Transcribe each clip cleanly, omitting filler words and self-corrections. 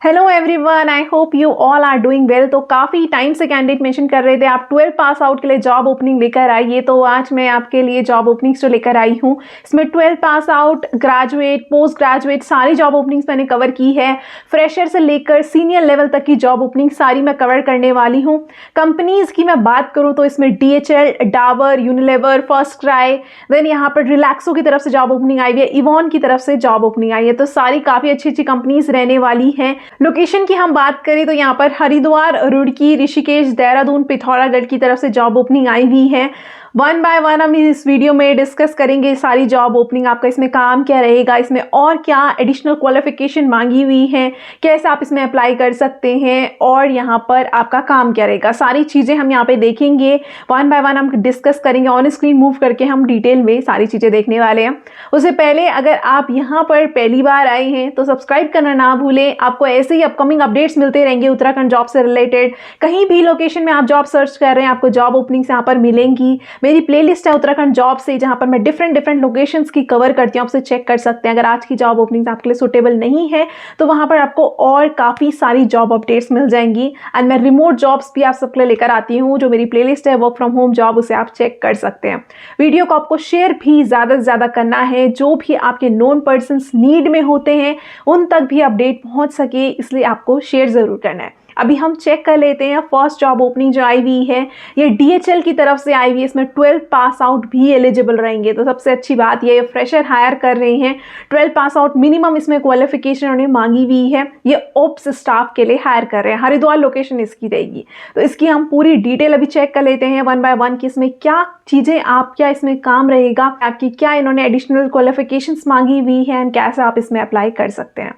Hello everyone, I hope you all are doing well. तो काफ़ी time से candidate mention कर रहे थे आप 12 पास आउट के लिए जॉब ओपनिंग लेकर आइए। तो आज मैं आपके लिए जॉब ओपनिंग्स जो लेकर आई हूँ, इसमें 12 pass out, graduate, post graduate सारी जॉब ओपनिंग्स मैंने कवर की है। फ्रेशर से लेकर सीनियर लेवल तक की जॉब ओपनिंग सारी मैं कवर करने वाली हूँ। कंपनीज़ की मैं बात करूँ तो इसमें DHL, Dabur, Unilever, FirstCry, then यहाँ पर रिलैक्सो की तरफ से जॉब ओपनिंग आई है, इवॉन की तरफ से जॉब ओपनिंग आई है। तो सारी काफ़ी अच्छी अच्छी कंपनीज रहने वाली हैं। लोकेशन की हम बात करें तो यहाँ पर हरिद्वार, रुड़की, ऋषिकेश, देहरादून, पिथौरागढ़ की तरफ से जॉब ओपनिंग आई हुई है। वन बाय वन हम इस वीडियो में डिस्कस करेंगे सारी जॉब ओपनिंग, आपका इसमें काम क्या रहेगा, इसमें और क्या एडिशनल क्वालिफिकेशन मांगी हुई है, कैसे आप इसमें अप्लाई कर सकते हैं और यहाँ पर आपका काम क्या रहेगा, सारी चीज़ें हम यहाँ पे देखेंगे। वन बाय वन हम डिस्कस करेंगे, ऑन स्क्रीन मूव करके हम डिटेल में सारी चीज़ें देखने वाले हैं। उससे पहले अगर आप यहाँ पर पहली बार आए हैं तो सब्सक्राइब करना ना भूलें। आपको ऐसे ही अपकमिंग अपडेट्स मिलते रहेंगे उत्तराखंड जॉब से रिलेटेड। कहीं भी लोकेशन में आप जॉब सर्च कर रहे हैं, आपको जॉब ओपनिंग्स यहाँ पर मिलेंगी। मेरी प्लेलिस्ट है उत्तराखंड जॉब से, जहां पर मैं डिफरेंट लोकेशंस की कवर करती हूँ, आप उसे चेक कर सकते हैं। अगर आज की जॉब ओपनिंग्स आपके लिए सुटेबल नहीं है तो वहां पर आपको और काफ़ी सारी जॉब अपडेट्स मिल जाएंगी। एंड मैं रिमोट जॉब्स भी आप सबके लिए लेकर आती हूँ। जो मेरी प्लेलिस्ट है वर्क फ्रॉम होम जॉब, उसे आप चेक कर सकते हैं। वीडियो को आपको शेयर भी ज़्यादा से ज़्यादा करना है। जो भी आपके नोन पर्सन्स नीड में होते हैं उन तक भी अपडेट पहुँच सके, इसलिए आपको शेयर ज़रूर करना है। अभी हम चेक कर लेते हैं फर्स्ट जॉब ओपनिंग जो आई हुई है, ये DHL की तरफ से आई हुई है। इसमें 12 पास आउट भी एलिजिबल रहेंगे। तो सबसे अच्छी बात ये फ्रेशर हायर कर रहे हैं। 12 पास आउट मिनिमम इसमें क्वालिफिकेशन उन्हें मांगी हुई है। ये ओप्स स्टाफ के लिए हायर कर रहे हैं। हरिद्वार लोकेशन इसकी रहेगी। तो इसकी हम पूरी डिटेल अभी चेक कर लेते हैं वन बाय वन कि इसमें क्या चीज़ें, आप क्या इसमें काम रहेगा, आपकी क्या इन्होंने एडिशनल क्वालिफिकेशंस मांगी हुई है एंड कैसे आप इसमें अप्लाई कर सकते हैं।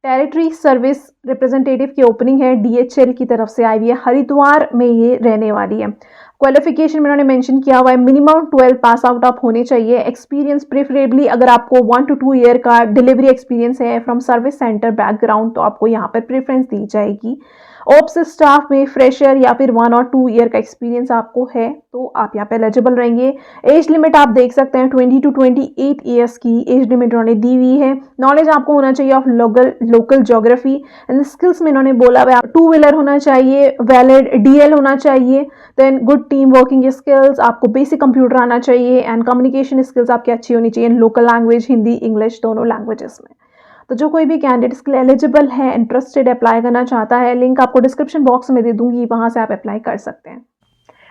टेरिटरी सर्विस रिप्रेजेंटेटिव की ओपनिंग है, DHL की तरफ से आई हुई है। हरिद्वार में ये रहने वाली है। क्वालिफिकेशन में उन्होंने मेंशन किया हुआ है मिनिमम 12 पास आउट आप होने चाहिए। एक्सपीरियंस प्रेफरेबली अगर आपको 1 to 2 ईयर का डिलीवरी एक्सपीरियंस है फ्रॉम सर्विस सेंटर बैकग्राउंड तो आपको यहाँ पर प्रेफरेंस दी जाएगी। ओप्स स्टाफ में फ्रेशर या फिर 1 और 2 ईयर का एक्सपीरियंस आपको है तो आप यहाँ पे एलिजिबल रहेंगे। एज लिमिट आप देख सकते हैं 20 to 28 ईयर्स की एज लिमिट उन्होंने दी हुई है। नॉलेज आपको होना चाहिए of local geography and skills में इन्होंने बोला हुआ है 2 व्हीलर होना चाहिए, वैलिड DL होना चाहिए, then good team working skills, आपको बेसिक कंप्यूटर आना चाहिए एंड कम्युनिकेशन स्किल्स आपकी अच्छी होनी चाहिए लोकल लैंग्वेज, हिंदी, इंग्लिश दोनों लैंग्वेजेस में। तो जो कोई भी कैंडिडेट इसके लिए एलिजिबल है, इंटरेस्टेड, अप्लाई करना चाहता है, लिंक आपको डिस्क्रिप्शन बॉक्स में दे दूंगी, वहां से आप अप्लाई कर सकते हैं।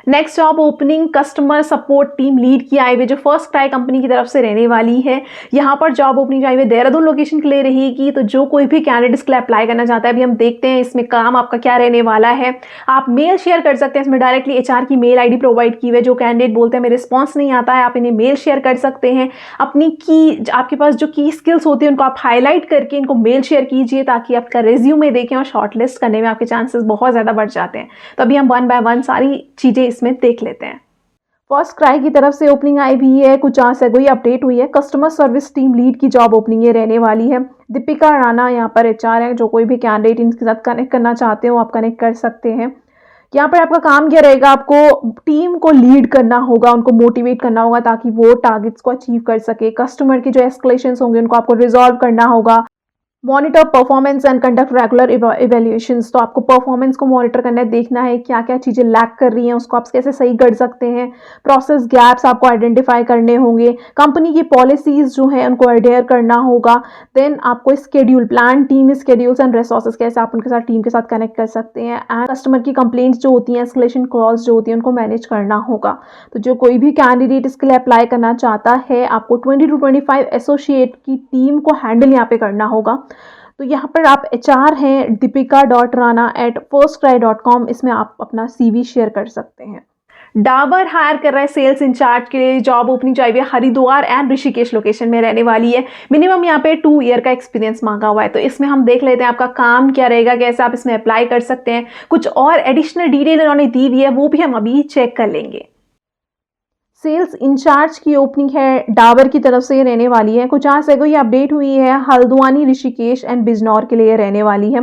Next job opening customer support team lead की आई हुई, जो फर्स्ट क्राई कंपनी की तरफ से रहने वाली है। यहाँ पर जॉब ओपनिंग आई हुई देहरादून लोकेशन के लिए रहेगी। तो जो कोई भी कैंडिडेट इसके लिए अप्लाई करना चाहता है, अभी हम देखते हैं इसमें काम आपका क्या रहने वाला है। आप मेल शेयर कर सकते हैं, इसमें डायरेक्टली HR की मेल ID प्रोवाइड की हुई है। जो कैंडिडेट बोलते हैं मेरे रिस्पॉन्स नहीं आता है, आप इन्हें मेल शेयर कर सकते हैं। अपनी आपके पास जो की स्किल्स होती है उनको आप हाईलाइट करके इनको मेल शेयर कीजिए, ताकि आपका रिज्यूमे देखें और शॉर्टलिस्ट करने में आपके चांसेस बहुत ज़्यादा बढ़ जाते हैं। तो अभी हम वन बाय वन सारी चीज़ें इसमें देख लेते हैं। फर्स्ट क्राई की तरफ से ओपनिंग आई भी है, कुछ आज कोई अपडेट हुई है। कस्टमर सर्विस टीम लीड की जॉब ओपनिंग ये रहने वाली है। दीपिका राणा यहाँ पर HR है। जो कोई भी कैंडिडेट इनके साथ कनेक्ट करना चाहते हो आप कनेक्ट कर सकते हैं। यहाँ पर आपका काम क्या रहेगा, आपको टीम को लीड करना होगा, उनको मोटिवेट करना होगा ताकि वो टारगेट्स को अचीव कर सके। कस्टमर के जो एस्केलेशंस होंगे उनको आपको रिजॉल्व करना होगा। Monitor performance and conduct regular evaluations, तो आपको परफॉर्मेंस को मॉनिटर करना है, देखना है क्या क्या चीज़ें लैक कर रही हैं, उसको आप कैसे सही कर सकते हैं। प्रोसेस गैप्स आपको आइडेंटिफाई करने होंगे। कंपनी की पॉलिसीज़ जो हैं उनको अडेयर करना होगा। देन आपको schedule, plan team schedules and resources, कैसे आप उनके साथ टीम के साथ कनेक्ट कर सकते हैं। एंड कस्टमर की कंप्लेंट्स जो होती हैं, एस्केलेशन कॉल्स जो होती हैं, उनको मैनेज करना होगा। तो जो कोई भी कैंडिडेट इसके लिए अप्लाई करना चाहता है, आपको 20 to 25 एसोसिएट की टीम को हैंडल यहाँ पे करना होगा। तो यहाँ पर आप HR हैं deepika.rana@firstcry.com, इसमें आप अपना CV शेयर कर सकते हैं। डाबर हायर कर रहा है सेल्स इंचार्ज के लिए। जॉब ओपनिंग चाहिए हरिद्वार एंड ऋषिकेश लोकेशन में रहने वाली है। मिनिमम यहाँ पे 2 ईयर का एक्सपीरियंस मांगा हुआ है। तो इसमें हम देख लेते हैं आपका काम क्या रहेगा, कैसे आप इसमें अप्लाई कर सकते हैं। कुछ और एडिशनल डिटेल इन्होंने दी हुई है, वो भी हम अभी चेक कर लेंगे। सेल्स इंचार्ज की ओपनिंग है, डाबर की तरफ से ये रहने वाली है। कुछ आज से कोई अपडेट हुई है, हल्द्वानी, ऋषिकेश एंड बिजनौर के लिए रहने वाली है।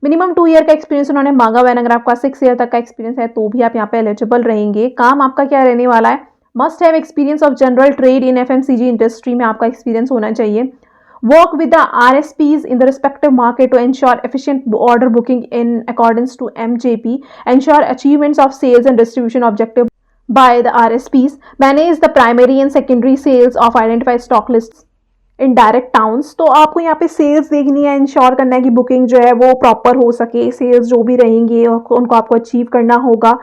मिनिमम 2 ईयर का एक्सपीरियंस उन्होंने मांगा हुआ है। अगर आपका 6 ईयर तक का एक्सपीरियंस है तो भी आप यहाँ पे एलिजिबल रहेंगे। काम आपका क्या रहने वाला है, must have experience of general trade in FMCG industry में आपका एक्सपीरियंस होना चाहिए। Work with the RSPs in the respective market to ensure efficient order booking in accordance to MJP. Ensure achievements of sales and distribution objective by the RSPs. Manage the primary and secondary sales of identified stock lists in direct towns. तो आपको यहाँ पे sales देखनी है, ensure करना है कि booking जो है वो प्रॉपर हो सके, सेल्स जो भी रहेंगे उनको आपको अचीव करना होगा।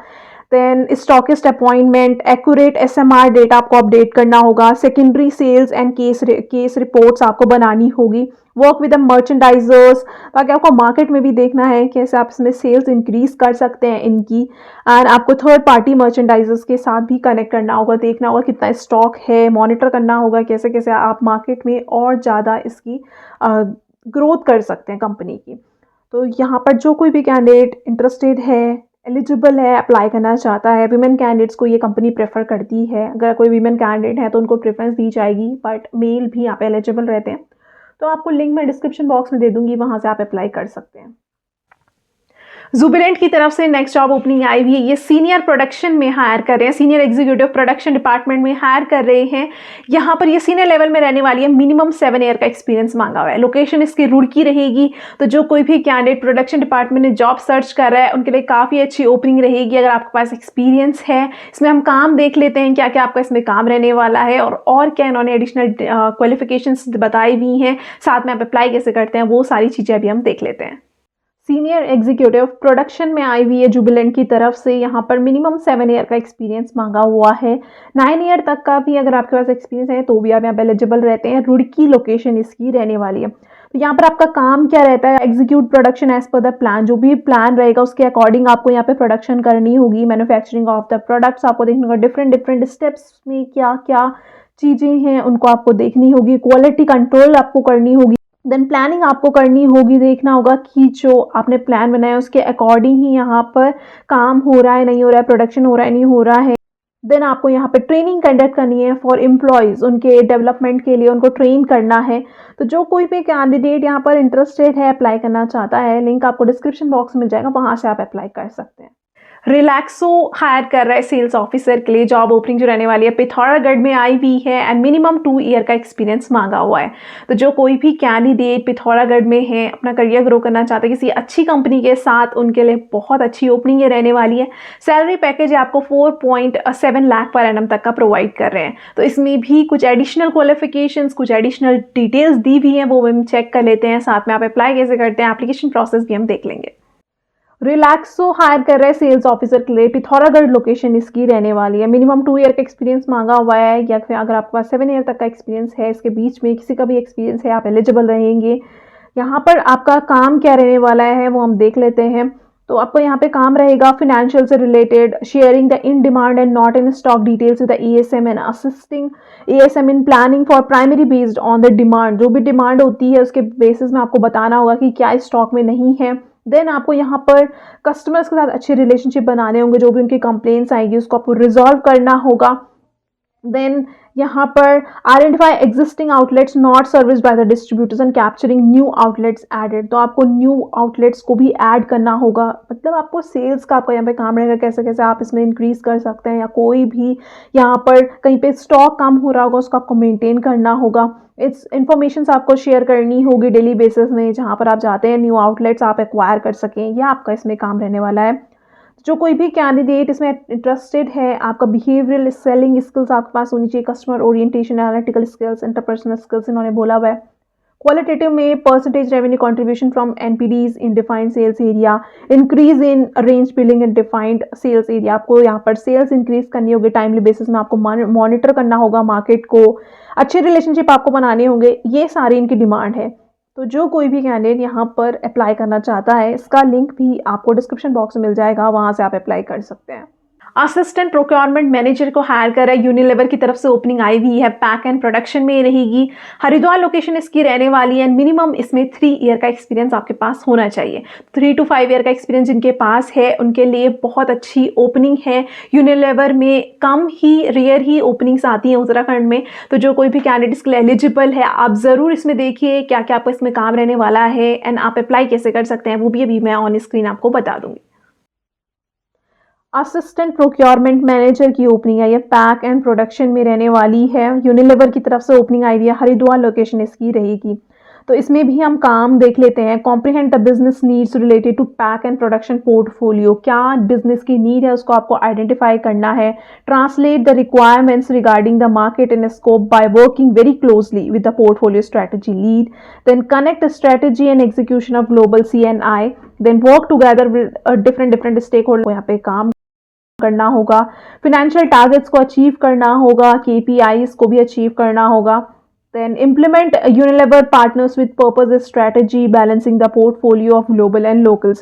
Then stockist appointment, accurate SMR data आपको अपडेट करना होगा। Secondary sales and case reports आपको बनानी होगी। वर्क विद द मर्चेंडाइजर्स, ताकि आपको मार्केट में भी देखना है कैसे आप इसमें सेल्स इंक्रीज कर सकते हैं इनकी। एंड आपको थर्ड पार्टी मर्चेंडाइजर्स के साथ भी कनेक्ट करना होगा, देखना होगा कितना स्टॉक है, मॉनिटर करना होगा कैसे कैसे आप मार्केट में और ज़्यादा इसकी ग्रोथ कर सकते हैं कंपनी की। तो यहाँ पर जो कोई भी कैंडिडेट इंटरेस्टेड है, एलिजिबल है, अप्लाई करना चाहता है, वीमेन कैंडिडेट्स को ये कंपनी प्रेफर करती है। अगर कोई वीमेन कैंडिडेट है तो उनको प्रेफरेंस दी जाएगी, बट मेल भी यहाँ पे एलिजिबल रहते हैं। तो आपको लिंक मैं डिस्क्रिप्शन बॉक्स में दे दूंगी, वहाँ से आप अप्लाई कर सकते हैं। जुबिलेंट की तरफ से नेक्स्ट जॉब ओपनिंग आई हुई है, ये सीनियर प्रोडक्शन में हायर कर रहे हैं, सीनियर एग्जीक्यूटिव प्रोडक्शन डिपार्टमेंट में हायर कर रहे हैं। यहाँ पर ये सीनियर लेवल में रहने वाली है, मिनिमम 7 ईयर का एक्सपीरियंस मांगा हुआ है। लोकेशन इसकी रुड़की रहेगी। तो जो कोई भी कैंडिडेट प्रोडक्शन डिपार्टमेंट में जॉब सर्च कर रहा है उनके लिए काफ़ी अच्छी ओपनिंग रहेगी अगर आपके पास एक्सपीरियंस है। इसमें हम काम देख लेते हैं क्या क्या आपका इसमें काम रहने वाला है और क्या इन्होंने एडिशनल क्वालिफिकेशंस बताई हुई हैं, साथ में आप अप्लाई कैसे करते हैं, वो सारी चीज़ें अभी हम देख लेते हैं। सीनियर एग्जीक्यूटिव प्रोडक्शन में आई हुई है जुबिलेंट की तरफ से। यहाँ पर मिनिमम 7 ईयर का एक्सपीरियंस मांगा हुआ है। 9 ईयर तक का भी अगर आपके पास एक्सपीरियंस है तो भी आप यहाँ पे एलिजिबल रहते हैं। रुड़की लोकेशन इसकी रहने वाली है। तो यहाँ पर आपका काम क्या रहता है, execute production as per the plan. जो भी प्लान रहेगा उसके अकॉर्डिंग आपको यहाँ पे प्रोडक्शन करनी होगी। मैन्युफैक्चरिंग ऑफ द प्रोडक्ट्स आपको देखने को डिफरेंट स्टेप्स में क्या क्या चीज़ें हैं उनको आपको देखनी होगी। क्वालिटी कंट्रोल आपको करनी होगी। देन प्लानिंग आपको करनी होगी, देखना होगा कि जो आपने प्लान बनाया उसके अकॉर्डिंग ही यहाँ पर काम हो रहा है नहीं हो रहा है, प्रोडक्शन हो रहा है नहीं हो रहा है। देन आपको यहाँ पे ट्रेनिंग कंडक्ट करनी है फॉर एम्प्लॉयज़, उनके डेवलपमेंट के लिए उनको ट्रेन करना है। तो जो कोई भी कैंडिडेट यहाँ पर इंटरेस्टेड है, अप्लाई करना चाहता है, लिंक आपको डिस्क्रिप्शन बॉक्स में जाएगा, वहाँ से आप अप्लाई कर सकते हैं। रिलैक्सो हायर कर रहा है सेल्स ऑफिसर के लिए। जॉब ओपनिंग जो रहने वाली है पिथौरागढ़ में आई हुई है एंड मिनिमम 2 ईयर का एक्सपीरियंस मांगा हुआ है। तो जो कोई भी कैंडिडेट पिथौरागढ़ में है, अपना करियर ग्रो करना चाहते हैं किसी अच्छी कंपनी के साथ, उनके लिए बहुत अच्छी ओपनिंग ये रहने वाली है। सैलरी पैकेज आपको 4.7 लाख पर एनम तक का प्रोवाइड कर रहे हैं। तो इसमें भी कुछ एडिशनल क्वालिफिकेशंस, कुछ एडिशनल डिटेल्स दी हुई हैं, वो हम चेक कर लेते हैं। साथ में आप अप्लाई कैसे करते हैं, एप्लीकेशन प्रोसेस भी हम देख लेंगे। रिलैक्सो हायर कर रहे हैं सेल्स ऑफिसर के लिए। पिथौरागढ़ लोकेशन इसकी रहने वाली है। मिनिमम 2 ईयर का एक्सपीरियंस मांगा हुआ है, या फिर अगर आपके पास 7 ईयर तक का एक्सपीरियंस है, इसके बीच में किसी का भी एक्सपीरियंस है, आप एलिजिबल रहेंगे। यहाँ पर आपका काम क्या रहने वाला है वो हम देख लेते हैं। तो आपको यहाँ पे काम रहेगा फिनेंशियल से related, sharing the in demand and not in stock details with the ESM and assisting ESM in planning for primary based on the demand. जो भी डिमांड होती है उसके बेसिस में आपको बताना होगा कि क्या स्टॉक में नहीं है। देन आपको यहाँ पर कस्टमर्स के साथ अच्छे रिलेशनशिप बनाने होंगे, जो भी उनकी कंप्लेंट्स आएगी उसको आपको रिजॉल्व करना होगा। देन यहाँ पर identify existing outlets not service by the distributors and capturing new outlets added. तो आपको न्यू आउटलेट्स को भी ऐड करना होगा, मतलब आपको सेल्स का आपका यहाँ पे काम रहेगा, कैसे कैसे आप इसमें इंक्रीज कर सकते हैं, या कोई भी यहाँ पर कहीं पे स्टॉक कम हो रहा होगा उसको आपको मेंटेन करना होगा। इस इंफॉर्मेशन आपको शेयर करनी होगी डेली बेसिस में, जहाँ पर आप जाते हैं न्यू आउटलेट्स आप एक्वायर कर सकें। यह आपका इसमें काम रहने वाला है। जो कोई भी कैंडिडेट इसमें इंटरेस्टेड है, आपका बिहेवियरल सेलिंग स्किल्स आपके पास होनी चाहिए, customer orientation, analytical skills, interpersonal skills इन्होंने बोला हुआ है। क्वालिटेटिव में percentage revenue contribution from NPDs in defined sales area, increase in range billing in defined sales area. आपको यहाँ पर सेल्स इंक्रीज करनी होगी, टाइमली बेसिस में आपको मॉनिटर करना होगा मार्केट को, अच्छे रिलेशनशिप आपको बनाने होंगे। ये सारी इनकी डिमांड है। तो जो कोई भी कैंडिडेट यहाँ पर अप्लाई करना चाहता है, इसका लिंक भी आपको डिस्क्रिप्शन बॉक्स में मिल जाएगा, वहाँ से आप अप्लाई कर सकते हैं। असिस्टेंट प्रोक्योरमेंट मैनेजर को हायर कर रहा है, यूनिलीवर की तरफ से ओपनिंग आई हुई है, पैक एंड प्रोडक्शन में रहेगी। हरिद्वार लोकेशन इसकी रहने वाली है। मिनिमम इसमें 3 ईयर का एक्सपीरियंस आपके पास होना चाहिए। 3 to 5 ईयर का एक्सपीरियंस जिनके पास है उनके लिए बहुत अच्छी ओपनिंग है। यूनिलीवर में कम ही रेयर ही ओपनिंग्स आती हैं उत्तराखंड में। तो जो कोई भी कैंडिडेट इसके लिए एलिजिबल है, आप ज़रूर इसमें देखिए क्या क्या आपको इसमें काम रहने वाला है एंड आप अप्लाई कैसे कर सकते हैं, वो भी अभी मैं ऑन स्क्रीन आपको बता दूंगी। असिस्टेंट प्रोक्योरमेंट मैनेजर की ओपनिंग है, ये पैक एंड प्रोडक्शन में रहने वाली है। यूनिलीवर की तरफ से ओपनिंग आई हुई है, हरिद्वार लोकेशन इसकी रहेगी। तो इसमें भी हम काम देख लेते हैं। Comprehend the business needs related to pack and production portfolio, क्या बिजनेस की नीड है उसको आपको आइडेंटिफाई करना है। Translate the requirements regarding the market and scope by working very closely with the portfolio strategy lead. Then connect strategy and execution of global CNI। Then work together with different stakeholder को यहाँ पे काम करना होगा। Financial targets को achieve करना होगा, KPIs को भी अचीव करना होगा। Then implement Unilever partners with purpose strategy, balancing the portfolio of global and local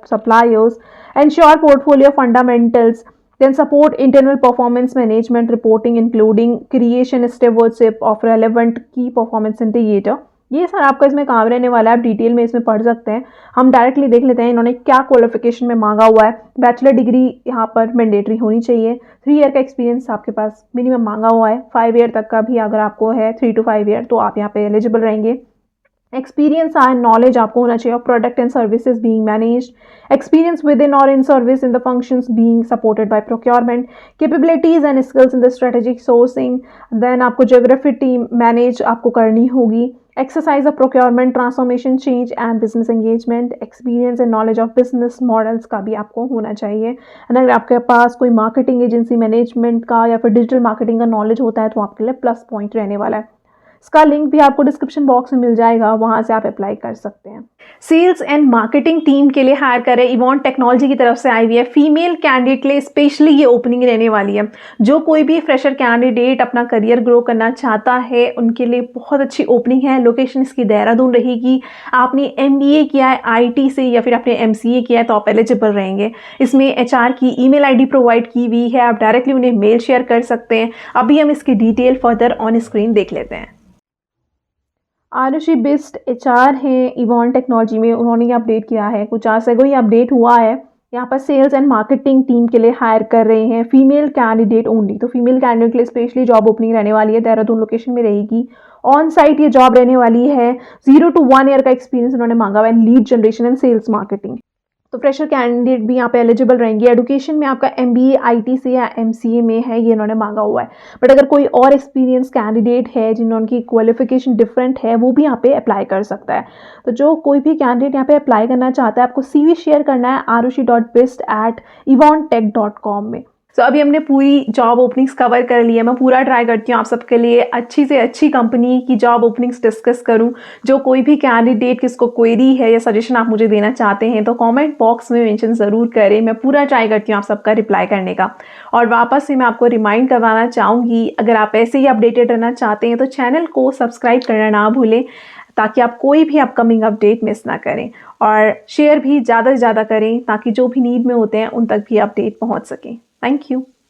suppliers. Ensure portfolio fundamentals. Then support internal performance management reporting, including creation stewardship of relevant key performance indicator. ये sir आपका इसमें काम रहने वाला है, आप detail में इसमें पढ़ सकते हैं। हम डायरेक्टली देख लेते हैं इन्होंने क्या क्वालिफिकेशन में मांगा हुआ है। बैचलर डिग्री यहाँ पर मैंडेटरी होनी चाहिए। 3 ईयर का एक्सपीरियंस आपके पास मिनिमम मांगा हुआ है। 5 ईयर तक का भी अगर आपको है, 3 to 5 ईयर, तो आप यहाँ पे एलिजिबल रहेंगे। एक्सपीरियंस एंड नॉलेज आपको होना चाहिए of product and services being managed. Experience with in और in service in the functions being supported by procurement. Capabilities and skills in the strategic sourcing. Then आपको ज्योग्राफी टीम मैनेज आपको करनी होगी। Exercise of procurement, transformation, change and business engagement. Experience and knowledge of business models का भी आपको होना चाहिए। अगर आपके पास कोई मार्केटिंग एजेंसी मैनेजमेंट का या फिर डिजिटल मार्केटिंग का नॉलेज होता है तो आपके लिए प्लस पॉइंट रहने वाला है। इसका लिंक भी आपको डिस्क्रिप्शन बॉक्स में मिल जाएगा, वहां से आप अप्लाई कर सकते हैं। सेल्स एंड मार्केटिंग टीम के लिए हायर करें इवॉन्ट टेक्नोलॉजी की तरफ से आई हुई है। फीमेल कैंडिडेट के लिए स्पेशली ये ओपनिंग रहने वाली है। जो कोई भी फ्रेशर कैंडिडेट अपना करियर ग्रो करना चाहता है उनके लिए बहुत अच्छी ओपनिंग है। लोकेशन इसकी देहरादून रहेगी। आपने MBA किया है IT से या फिर आपने MCA किया है तो आप एलिजिबल रहेंगे। इसमें HR की ईमेल ID प्रोवाइड की हुई है, आप डायरेक्टली उन्हें मेल शेयर कर सकते हैं। अभी हम इसकी डिटेल फर्दर ऑन स्क्रीन देख लेते हैं। आरुषि बिस्ट HR हैं इवॉन्ट टेक्नोलॉजी में, उन्होंने ये अपडेट किया है, कुछ आज से ही अपडेट हुआ है। यहाँ पर सेल्स एंड मार्केटिंग टीम के लिए हायर कर रहे हैं फीमेल कैंडिडेट ओनली। तो फीमेल कैंडिडेट के लिए स्पेशली जॉब ओपनिंग रहने वाली है, देहरादून लोकेशन में रहेगी। ऑन साइट ये जॉब रहने वाली है। 0 to 1 ईयर का एक्सपीरियंस उन्होंने मांगा हुआ है, lead generation and sales marketing. तो फ्रेशर कैंडिडेट भी यहाँ पे एलिजिबल रहेंगे। एडुकेशन में आपका MBA IT से या MCA में है, ये इन्होंने मांगा हुआ है। बट अगर कोई और एक्सपीरियंस कैंडिडेट है जिनकी क्वालिफिकेशन डिफरेंट है वो भी यहाँ पे अप्लाई कर सकता है। तो जो कोई भी कैंडिडेट यहाँ पे अप्लाई करना चाहता है आपको CV शेयर करना है arushi.bist@evontech.com में। तो अभी हमने पूरी जॉब ओपनिंग्स कवर कर ली है। मैं पूरा ट्राई करती हूँ आप सबके लिए अच्छी से अच्छी कंपनी की जॉब ओपनिंग्स डिस्कस करूँ। जो कोई भी कैंडिडेट किसको क्वेरी है या सजेशन आप मुझे देना चाहते हैं तो कमेंट बॉक्स में मेंशन ज़रूर करें। मैं पूरा ट्राई करती हूँ आप सबका रिप्लाई करने का। और वापस से मैं आपको रिमाइंड करवाना चाहूँगी, अगर आप ऐसे ही अपडेटेड रहना चाहते हैं तो चैनल को सब्सक्राइब करना ना भूलें ताकि आप कोई भी अपकमिंग अपडेट मिस ना करें। और शेयर भी ज़्यादा से ज़्यादा करें ताकि जो भी नीड में होते हैं उन तक भी अपडेट पहुँच सकें। Thank you.